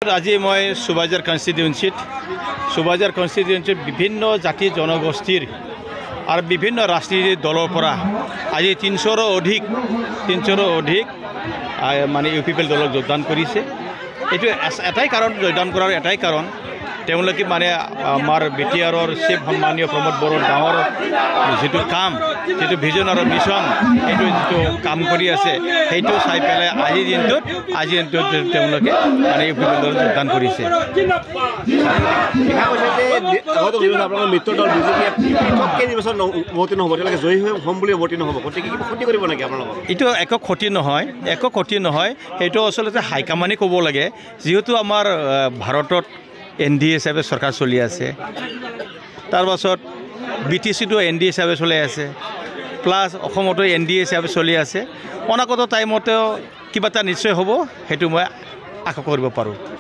আজি মই সুবাজাৰ কনষ্টিটিউয়েন্সিত বিভিন্ন জাতি জনগোষ্ঠীৰ আৰু বিভিন্ন ৰাজনীতিৰ দলৰ পৰা আজি 300ৰো অধিক মানে ইউপিপিএল দলক যোগদান কৰিছে। এইটো এটাই কাৰণ যোগদান কৰাৰ এটাই কাৰণ তেওঁলোকে মানে আমাৰ বিটিআৰৰ চিফ সন্মানীয় প্ৰমোদ বড়োৰ গাঁৱৰ যিটো কাম যিটো ভিজন আৰু মিছন এইটো যিটো কাম কৰি আছে সেইটো চাই পেলাই আজিৰ দিনটোত তেওঁলোকে মানে ইউপিপিএল দলত যোগদান কৰিছে। মিত্ৰ দল বিজেপিয়ে জয়ী হ'ম বুলি অৱতীৰ্ণ হ'ব, গতিকে ক্ষতি কৰিব নেকি আপোনালোকক? এইটো একো ক্ষতি নহয়, সেইটো আচলতে হাইকমাণ্ডে ক'ব লাগে। যিহেতু আমাৰ ভাৰতত NDA হিচাপে চৰকাৰ চলি আছে, তাৰ পাছত BTCটো NDA হিচাপে চলি আছে, প্লাছ অসমতো NDA হিচাপে চলি আছে। অনাগত টাইমতেও কিবা এটা নিশ্চয় হ'ব, সেইটো মই আশা কৰিব পাৰোঁ।